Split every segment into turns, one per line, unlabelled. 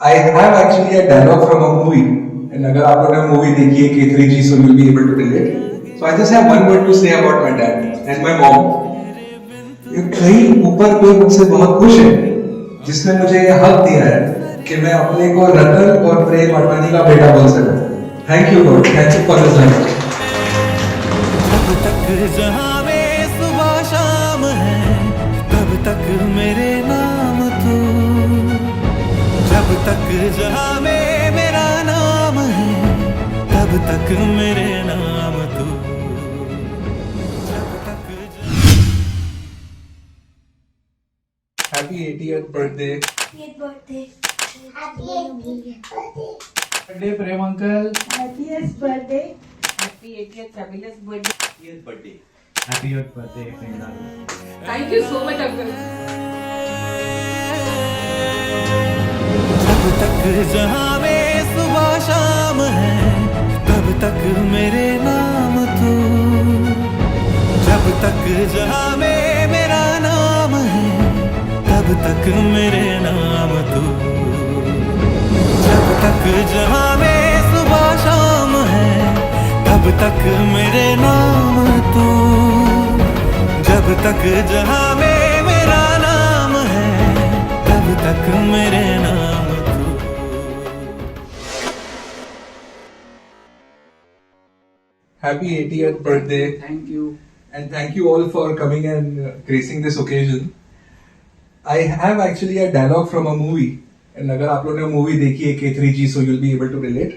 I have actually a dialogue from a movie, and अगर आप लोगों ने मूवी देखी है K3G, so you'll be able to relate. So I just have one word to say about my dad and my mom. कहीं ऊपर कोई मुझसे बहुत खुश है, जिसने मुझे ये हक दिया है कि मैं अपने को रतन और प्रेम अडवाणी का बेटा बोल सकूं. Thank you God, thank you for this life.
जब तक जहां में सुबह शाम है तब तक मेरे नाम तू, जब तक जहां में मेरा नाम है तब तक मेरे नाम तू, जब तक
Happy 80th birthday.
Birthday Prem uncle.
Happiest birthday.
Happy 80th fabulous birthday.
Happy birthday friend.
Thank you so much, uncle.
जब तक जहां में सुबह शाम है तब तक मेरे नाम तू, जब तक जहां में मेरा नाम है तब तक मेरे नाम तू, जब तक जहां में सुबह शाम है तब तक मेरे नाम तू, जब तक जहां में मेरा नाम है तब तक मेरे नाम तू.
Happy 80th birthday.
Thank you.
And thank you all for coming and gracing this occasion. I have actually a dialogue from a movie, and अगर आप लोगों ने मूवी देखी है K3G, so you'll be able to relate.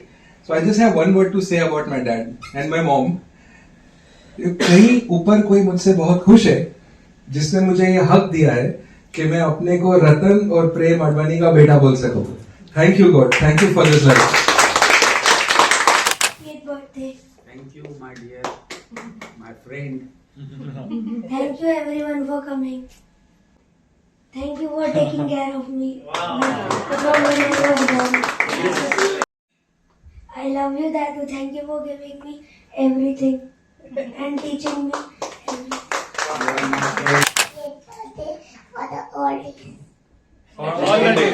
So I just have one word to say about my dad and my mom. कहीं ऊपर कोई मुझसे बहुत खुश है, जिसने मुझे ये हक दिया है कि मैं अपने को रतन और प्रेम अडवाणी का बेटा बोल सकूं. Thank you God, thank you for this life.
Thank you, my dear, my friend.
Thank you everyone for coming. Thank you for taking care of me. From when I was born. I love you, Dadu. Thank you for giving me everything and teaching me everything. For the audience.
All the day.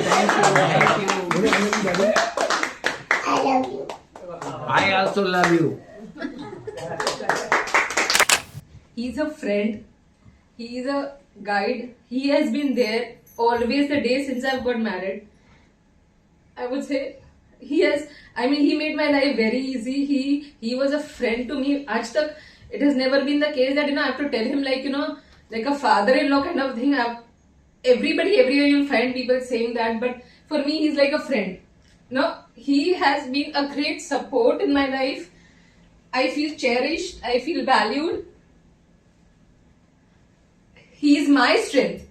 I love you.
I also love you.
He's a friend. He is a guide. He has been there always the day since I've got married. I would say he made my life very easy. He was a friend to me. Aaj tak it has never been the case that I have to tell him like a father-in-law kind of thing. Everywhere you'll find people saying that, but for me he's like a friend. He has been a great support in my life. I feel cherished. I feel valued. He is my strength.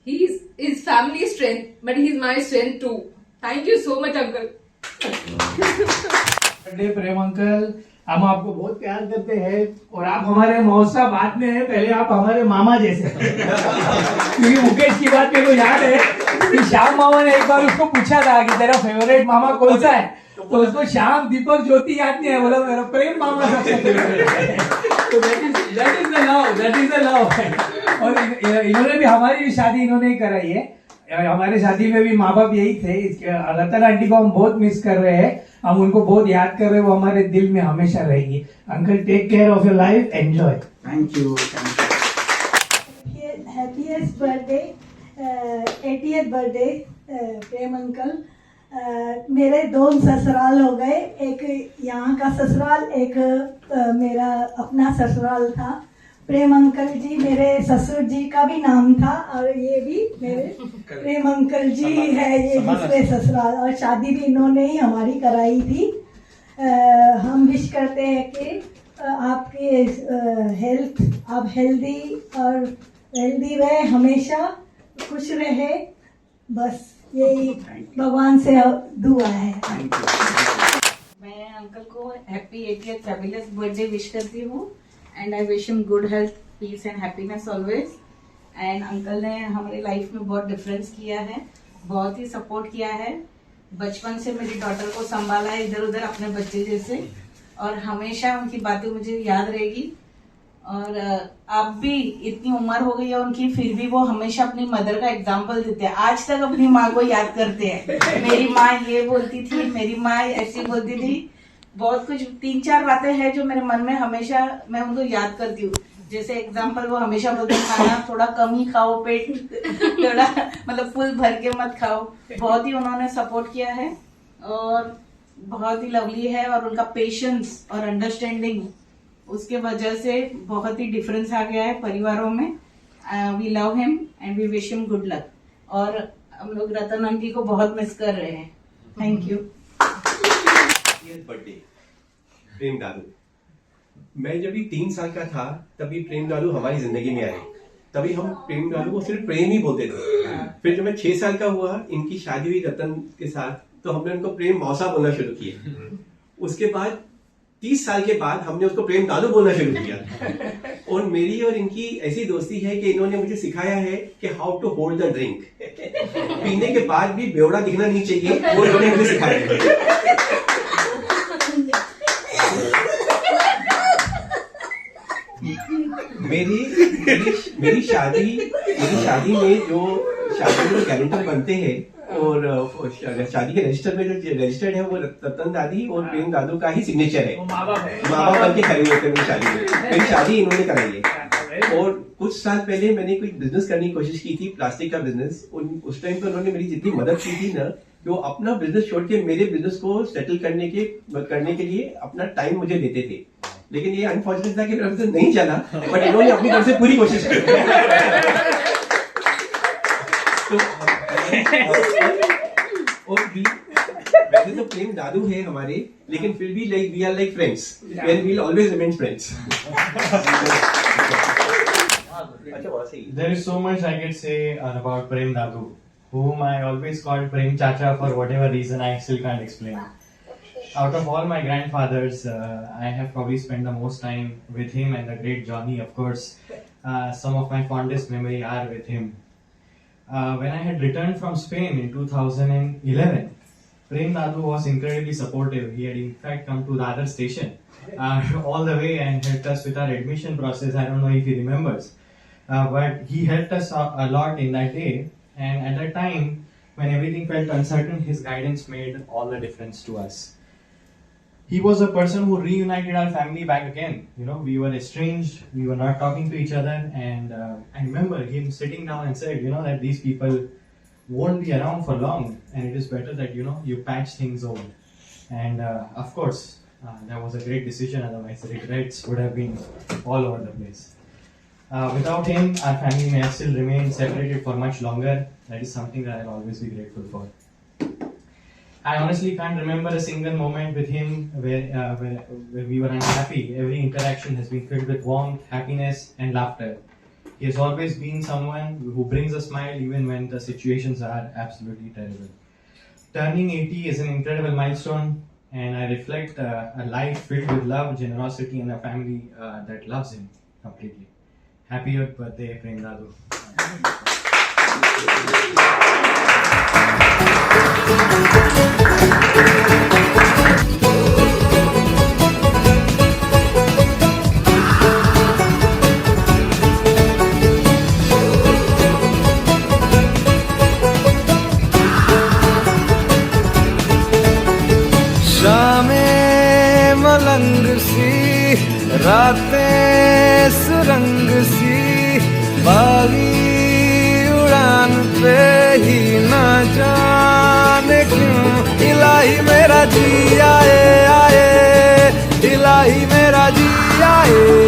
He is his family's strength, but he is my strength too. Thank you so much, uncle.
Birthday Prem uncle. हम आपको बहुत प्यार करते हैं और आप हमारे मौसा बाद में है, पहले आप हमारे मामा जैसे. क्योंकि मुकेश की बात मेरे को याद है कि श्याम मामा ने एक बार उसको पूछा था कि तेरा फेवरेट मामा कौन सा है, तो उसको श्याम दीपक ज्योति याद नहीं है, बोला मेरा प्रेम मामा सबसे फेवरेट है. तो that is the love. और इन्होंने भी हमारी भी शादी इन्होंने ही कराई है. हमारे शादी में भी माँ बाप यही थे. रतन आंटी को हम बहुत मिस कर रहे हैं, हम उनको बहुत याद कर रहे हैं, वो हमारे दिल में हमेशा रहेगी. Uncle, take care of your life, enjoy.
Thank you.
Happiest birthday, 80th birthday, Prem uncle. मेरे दो ससुराल हो गए, एक यहाँ का ससुराल, एक मेरा अपना ससुराल था. प्रेम अंकल जी मेरे ससुर जी का भी नाम था, और ये भी मेरे प्रेम अंकल जी है, ये दूसरे ससुराल, और शादी भी इन्होंने ही हमारी कराई थी. हम विश करते हैं कि आपके हेल्थ, आप हेल्दी रहे, हमेशा खुश रहे, बस यही भगवान से दुआ है.
मैं अंकल को happy 80th fabulous birthday wish करती हूँ, and I wish him good health, peace and happiness always. And uncle ने हमारी लाइफ में बहुत डिफरेंस किया है, बहुत ही सपोर्ट किया है. बचपन से मेरी डॉटर को संभाला है इधर उधर अपने बच्चे जैसे, और हमेशा उनकी बातें मुझे याद रहेगी. और अब भी इतनी उम्र हो गई है उनकी, फिर भी वो हमेशा अपनी मदर का एग्जाम्पल देते हैं। आज तक अपनी माँ को याद करते हैं, मेरी माँ ये बोलती थी, मेरी माँ ऐसी बोलती थी। बहुत कुछ 3-4 बातें हैं जो मेरे मन में हमेशा मैं उनको याद करती हूँ। जैसे एग्जाम्पल वो हमेशा बोलते हैं, खाना थोड़ा कम ही खाओ, पेट थोड़ा मतलब फुल भर के मत खाओ। बहुत ही उन्होंने सपोर्ट किया है और बहुत ही लवली है, और उनका पेशेंस और अंडरस्टैंडिंग, उसके वजह से बहुत ही डिफरेंस आ गया है परिवारों में। We love him and we wish him good luck. और हम लोग रतन आंटी को बहुत मिस कर रहे हैं। Thank you.
बर्थडे प्रेम दादू। मैं जब भी 3 साल का था तभी प्रेम दादू हमारी जिंदगी में आए। तभी हम प्रेम दादू को सिर्फ प्रेम ही बोलते थे। फिर जब मैं 6 साल का हुआ, इनकी शादी हुई रतन के साथ, तो हमने उनको प्रेम मौसा बोलना शुरू किया। उसके बाद 30 साल के बाद हमने उसको प्रेम दादू बोलना शुरू किया। और मेरी और इनकी ऐसी दोस्ती है कि इन्होंने मुझे सिखाया है कि how to hold the drink. पीने के बाद भी बेवड़ा दिखना नहीं चाहिए, वो इन्होंने मुझे सिखाया है। मेरी शादी में जो कैलेंडर बनते हैं और शादी के रजिस्टर में जो रजिस्टर्ड है वो रतन दादी और प्रेम दादू का ही सिग्नेचर है। माँ बाप बन के खड़े होते हैं मेरी शादी में। मेरी शादी इन्होंने कराई है। और कुछ साल पहले मैंने कोई बिजनेस करने की कोशिश की थी, प्लास्टिक का बिजनेस। उस टाइम पर उन्होंने मेरी जितनी मदद की थी ना, कि वो अपना बिजनेस छोड़ के मेरे बिजनेस को सेटल करने के लिए अपना टाइम मुझे देते थे। लेकिन ये अनफॉर्चुनेट था कि मेरा बिजनेस नहीं चला, बट इन्होंने अपनी तरफ से पूरी कोशिश की। और भी वैसे तो प्रेम दादू है हमारे, लेकिन फिर भी like we are like friends and we will always remain friends.
There is so much I could say about Prem Dadu, whom I always called Prem Chacha for whatever reason I still can't explain. Out of all my grandfathers, I have probably spent the most time with him and the great Johnny, of course. Some of my fondest memory are with him. When I had returned from Spain in 2011, Prem Dadu was incredibly supportive. He had in fact come to the other station all the way and helped us with our admission process. I don't know if he remembers. But he helped us a lot in that day, and at that time when everything felt uncertain, his guidance made all the difference to us. He was a person who reunited our family back again. You know, we were estranged, we were not talking to each other, and I remember him sitting down and said, you know, that these people won't be around for long, and it is better that, you know, you patch things over. And of course, that was a great decision, otherwise the regrets would have been all over the place. Without him, our family may have still remained separated for much longer. That is something that I'll always be grateful for. I honestly can't remember a single moment with him where we were unhappy. Every interaction has been filled with warmth, happiness, and laughter. He has always been someone who brings a smile even when the situations are absolutely terrible. Turning 80 is an incredible milestone, and I reflect a life filled with love, generosity, and a family that loves him completely. Happy birthday, Prem Dadu.
शामें मलंग सी, रातें सुरंग सी, बागी उड़ान पे ही ना जाने क्यों इलाही मेरा जी आए आए, इलाही मेरा जी आए